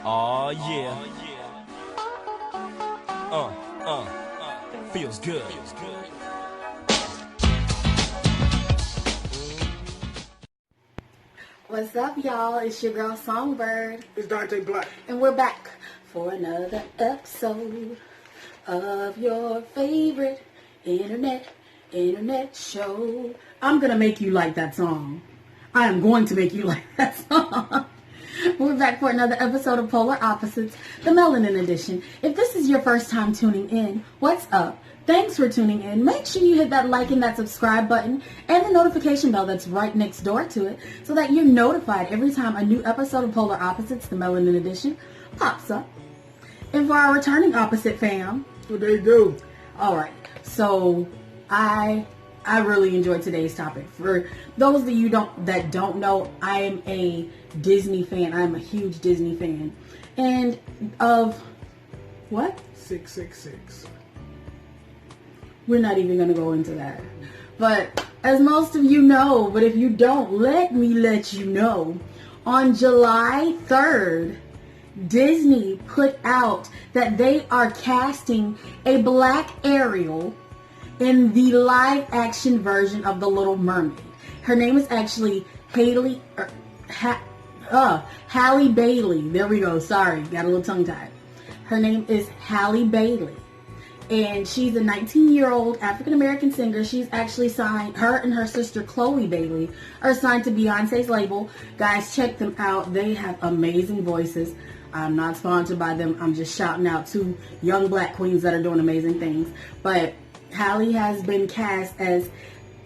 Oh yeah. Feels good. What's up, y'all? It's your girl Songbird. It's Dante Black. And we're back for another episode of your favorite internet show. I'm gonna make you like that song. I am going to make you like that song. We're back for another episode of Polar Opposites, the Melanin edition. If this is your first time tuning in, what's up? Thanks for tuning in. Make sure you hit that like and that subscribe button and the notification bell that's right next door to it so that you're notified every time a new episode of Polar Opposites, the Melanin edition, pops up. And for our returning opposite fam, What they do? all right, so I really enjoyed today's topic. For those of you that don't know, I am a Disney fan. I'm a huge Disney fan. And of what? 666. We're not even going to go into that. But as most of you know, but if you don't, let me let you know. On July 3rd, Disney put out that they are casting a black Ariel in the live action version of The Little Mermaid. Her name is actually Halle Bailey. There we go. Sorry, got a little tongue tied. Her name is Halle Bailey. And she's a 19-year-old African-American singer. She's actually signed, her and her sister Chloe Bailey are signed to Beyonce's label. Guys, check them out. They have amazing voices. I'm not sponsored by them. I'm just shouting out to young black queens that are doing amazing things. But Halle has been cast as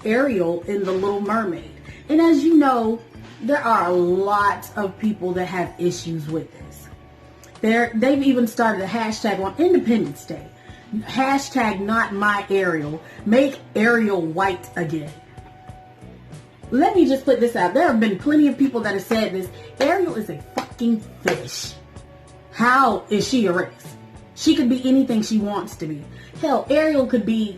Ariel in The Little Mermaid. And as you know, there are a lot of people that have issues with this. They've even started a hashtag on Independence Day. Hashtag not my Ariel. Make Ariel white again. Let me just put this out. There have been plenty of people that have said this. Ariel is a fucking fish. How is she a race? She could be anything she wants to be. Hell, Ariel could be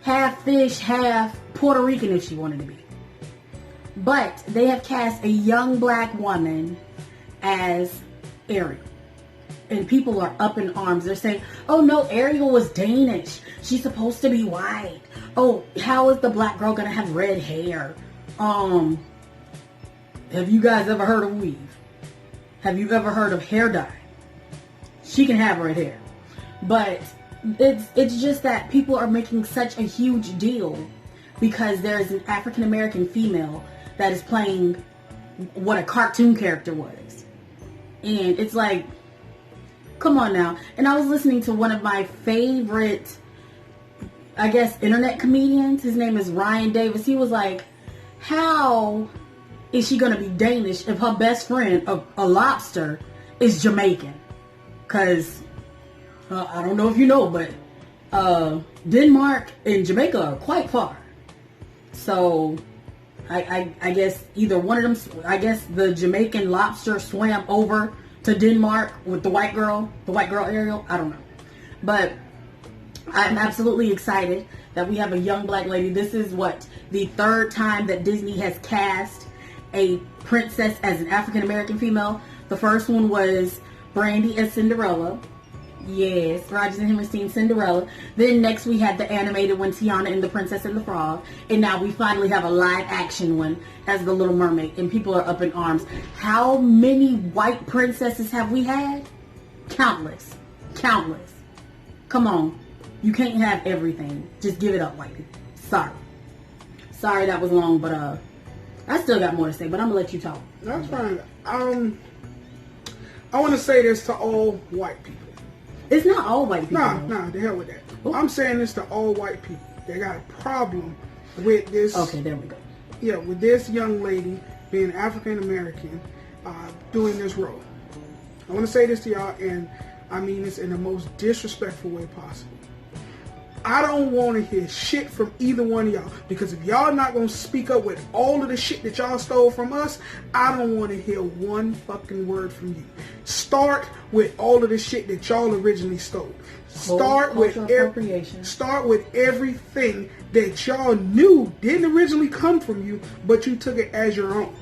half fish, half Puerto Rican if she wanted to be. But they have cast a young black woman as Ariel. And people are up in arms. They're saying, oh no, Ariel was Danish. She's supposed to be white. Oh, how is the black girl gonna have red hair? Have you guys ever heard of weave? Have you ever heard of hair dye? She can have red hair. But it's just that people are making such a huge deal because there's an African American female that is playing what a cartoon character was. And it's like, come on now. And I was listening to one of my favorite, I guess, internet comedians. His name is Ryan Davis. He was like, how is she going to be Danish if her best friend, a lobster, is Jamaican? Because, I don't know if you know, but Denmark and Jamaica are quite far. So, I guess either one of them, I guess the Jamaican lobster swam over to Denmark with the white girl Ariel. I don't know. But I'm absolutely excited that we have a young black lady. This is the third time that Disney has cast a princess as an African American female. The first one was Brandy as Cinderella. Yes, Rodgers and Hammerstein's Cinderella. Then next we had the animated one, Tiana and the Princess and the Frog. And now we finally have a live action one as The Little Mermaid. And people are up in arms. How many white princesses have we had? Countless. Countless. Come on. You can't have everything. Just give it up, whitey. Sorry that was long, but I still got more to say, but I'm going to let you talk. That's fine. I want to say this to all white people. It's not all white people. Nah, the hell with that. Ooh. I'm saying this to all white people. They got a problem with this. Okay, there we go. Yeah, with this young lady being African American, doing this role. I want to say this to y'all, and I mean this in the most disrespectful way possible. I don't want to hear shit from either one of y'all, because if y'all not going to speak up with all of the shit that y'all stole from us, I don't want to hear one fucking word from you. Start with all of the shit that y'all originally stole. Start with everything that y'all knew didn't originally come from you, but you took it as your own.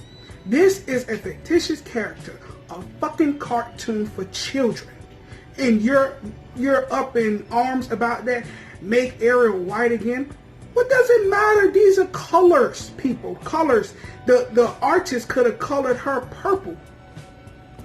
This is a fictitious character, a a fucking cartoon for children, and you're up in arms about that. Make Ariel white again. What does it matter? These are colors, people. Colors. The artist could have colored her purple.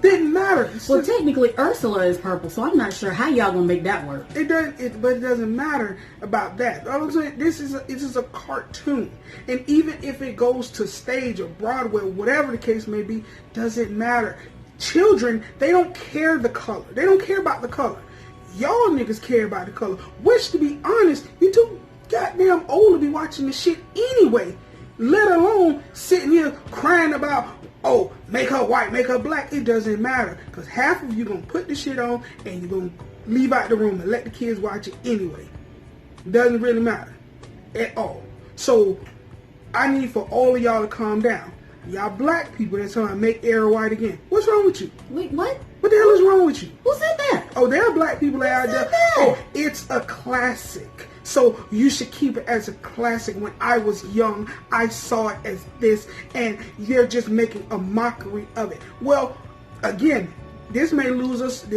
Didn't matter. Well, technically, Ursula is purple, so I'm not sure how y'all gonna make that work. But it doesn't matter about that. I was saying, this is a cartoon, and even if it goes to stage or Broadway, whatever the case may be, doesn't matter. Children, they don't care the color. They don't care about the color. Y'all niggas care about the color. Which, to be honest, you too goddamn old to be watching this shit anyway. Let alone sitting here crying about, oh, make her white, make her black. It doesn't matter. Because half of you going to put the shit on and you're going to leave out the room and let the kids watch it anyway. Doesn't really matter at all. So I need for all of y'all to calm down. Y'all black people that's trying to make Ariel white again. What's wrong with you? Wait, what? What the hell is wrong with you? Who said that? Oh, there are black people out there. that? Oh, it's a classic. So you should keep it as a classic. When I was young, I saw it as this, and they're just making a mockery of it. Well, again, this may lose us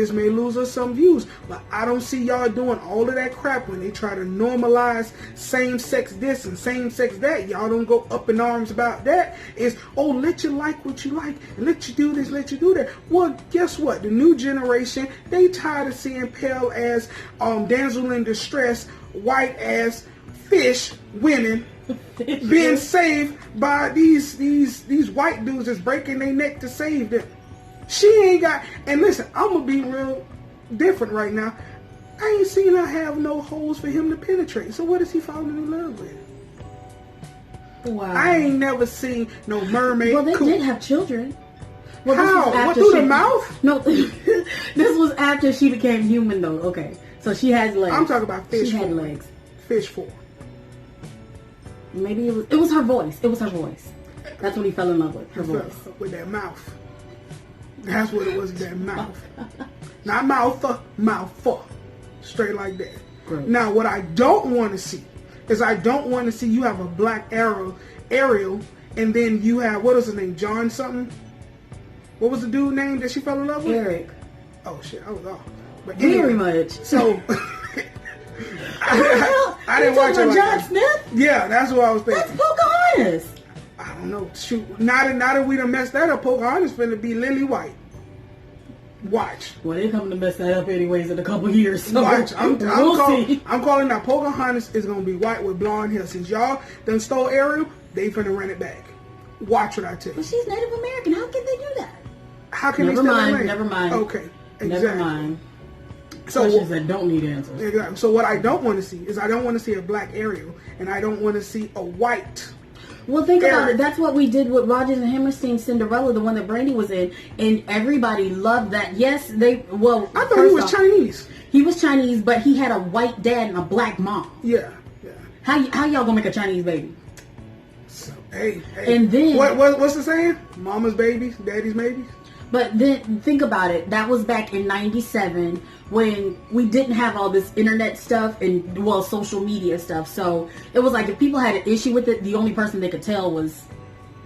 some views, but I don't see y'all doing all of that crap when they try to normalize same-sex this and same-sex that. Y'all don't go up in arms about that. It's, oh, let you like what you like, and let you do this, let you do that. Well, guess what? The new generation, they tired of seeing pale as damsel in distress, white as fish women being saved by these white dudes that's breaking their neck to save them. She ain't got, and listen, I'm gonna be real different right now. I ain't seen her have no holes for him to penetrate. So what is he falling in love with? Wow. I ain't never seen no mermaid. Well, they did have children. Well, How? What, through the mouth? No, this was after she became human, though. Okay, so she has legs. I'm talking about fish. She had legs. Fish form. Maybe it was her voice. It was her voice. That's what he fell in love with. Her voice. With that mouth. That's what it was, that mouth. Not mouth. Straight like that. Great. Now, what I don't want to see is you have a black Ariel, and then you have, what is his name, John something? What was the dude name that she fell in love with? Eric. Oh, shit, I was off. But Very much. So, I didn't watch it like John that. Smith? Yeah, that's what I was thinking. That's Pocahontas. I don't know. Shoot, now that we done messed that up, Pocahontas finna be Lily White. Watch. Well, they coming to mess that up anyways in a couple years. So watch. I'm see. calling that Pocahontas is gonna be white with blonde hair. Since y'all done stole Ariel, they finna run it back. Watch what I tell you. But she's Native American. How can they do that? How can Never they mind. steal Never mind. Okay. Exactly. Never mind. So questions that don't need answers. Exactly. So what I don't want to see is I don't want to see a black Ariel, and I don't want to see a white. Well, think about it. That's what we did with Rodgers and Hammerstein's Cinderella, the one that Brandy was in, and everybody loved that. Yes, I thought he was Chinese. He was Chinese, but he had a white dad and a black mom. Yeah. How y'all gonna make a Chinese baby? So, hey. And then what's the saying? Mama's babies, daddy's babies. But then think about it. That was back in '97 when we didn't have all this internet stuff and social media stuff. So it was like if people had an issue with it, the only person they could tell was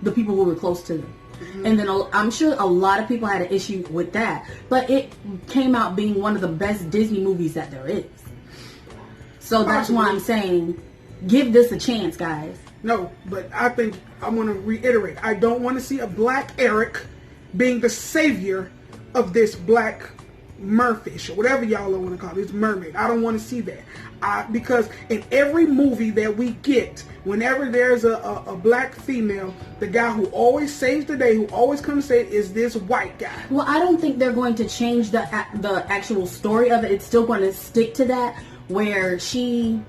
the people who were close to them. Mm-hmm. And then I'm sure a lot of people had an issue with that. But it came out being one of the best Disney movies that there is. So that's why I'm saying, give this a chance, guys. No, but I think I'm going to reiterate. I don't want to see a black Eric being the savior of this black merfish or whatever y'all want to call it, this mermaid. I don't want to see that. Because in every movie that we get, whenever there's a black female, the guy who always saves the day, who always comes to say it, is this white guy. Well, I don't think they're going to change the actual story of it. It's still going to stick to that where you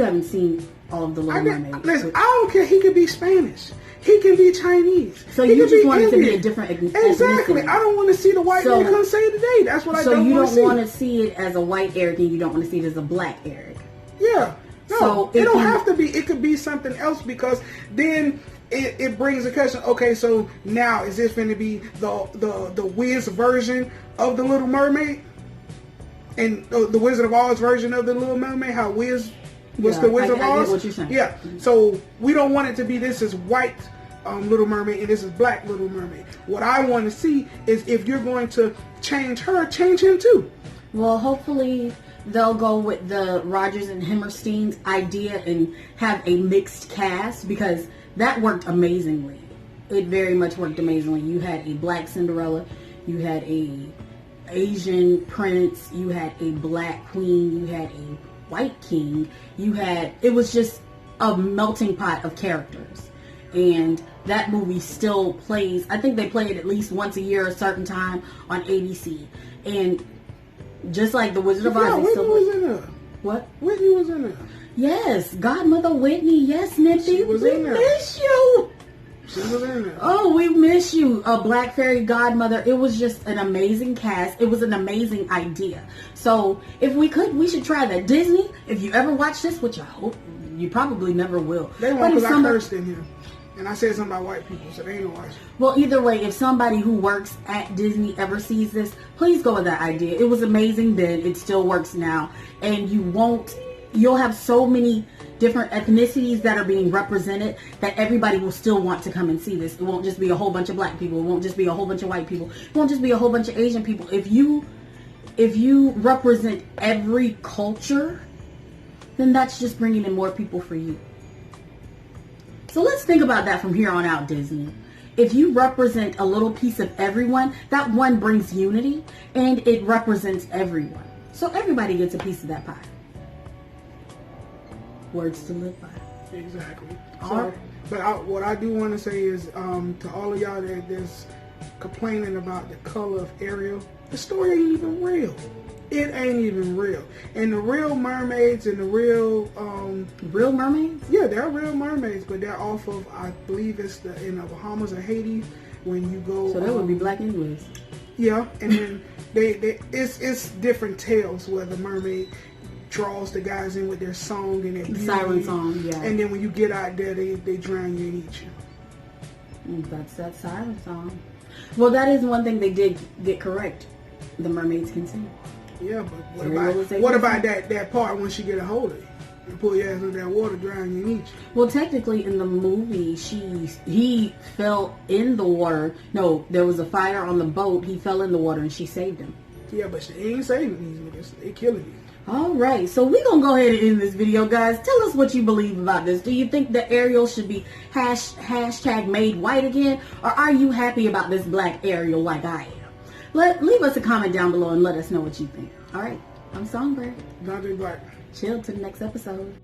haven't seen all of the Little Mermaid. Listen, I don't care. He could be Spanish. He can be Chinese. So you just want it to be a different Exactly. I don't want to see the white man come say today. That's what I don't want to see. So you don't want to see it as a white Eric and you don't want to see it as a black Eric. Yeah. No, so it don't have to be. It could be something else because then it brings a question. Okay, so now is this going to be the Wiz version of the Little Mermaid? And the Wizard of Oz version of the Little Mermaid? How Wiz was the Wizard of Oz? I get what you're saying. Yeah. So we don't want it to be this as white Little Mermaid and this is Black Little Mermaid. What I want to see is if you're going to change her, change him too. Well, hopefully they'll go with the Rodgers and Hammerstein's idea and have a mixed cast, because that worked amazingly. It very much worked amazingly. You had a Black Cinderella, you had a Asian prince, you had a Black queen, you had a white king, it was just a melting pot of characters. And that movie still plays. I think they play it at least once a year, a certain time on ABC. And just like The Wizard of Oz, Whitney was in there. What? Whitney was in there. Yes, Godmother Whitney. Yes, Nippy. Was we in there. miss you. She was in there. Oh, we miss you. A Black Fairy Godmother. It was just an amazing cast. It was an amazing idea. So if we could, we should try that. Disney, if you ever watch this, which I hope you probably never will. They won't, because I cursed in here. And I said something about white people, so they ain't gonna watch it. Well, either way, if somebody who works at Disney ever sees this, please go with that idea. It was amazing then. It still works now. And you'll have so many different ethnicities that are being represented that everybody will still want to come and see this. It won't just be a whole bunch of Black people. It won't just be a whole bunch of white people. It won't just be a whole bunch of Asian people. If you represent every culture, then that's just bringing in more people for you. So let's think about that from here on out, Disney. If you represent a little piece of everyone, that one brings unity and it represents everyone. So everybody gets a piece of that pie. Words to live by. Exactly. What I do want to say is to all of y'all that's complaining about the color of Ariel, the story ain't even real. It ain't even real. And the real mermaids and the real mermaids? Yeah, they're real mermaids, but they're off of, I believe it's in the Bahamas or Haiti when you go. So that would be Black English. Yeah, and then it's different tales where the mermaid draws the guys in with their song and their beauty. Siren song, yeah. And then when you get out there, they drown you and eat you. That's that siren song. Well, that is one thing they did get correct. The mermaids can sing. Yeah, but what about that part when she get a hold of you and pull your ass in that water, drown you and eat you? Well, technically in the movie, he fell in the water. No, there was a fire on the boat. He fell in the water and she saved him. Yeah, but she ain't saving these niggas. They killing you. All right, so we're going to go ahead and end this video, guys. Tell us what you believe about this. Do you think that Ariel should be hashtag made white again? Or are you happy about this Black Ariel like I am? Leave us a comment down below and let us know what you think. All right, I'm Songbird. Dante Black. Chill to the next episode.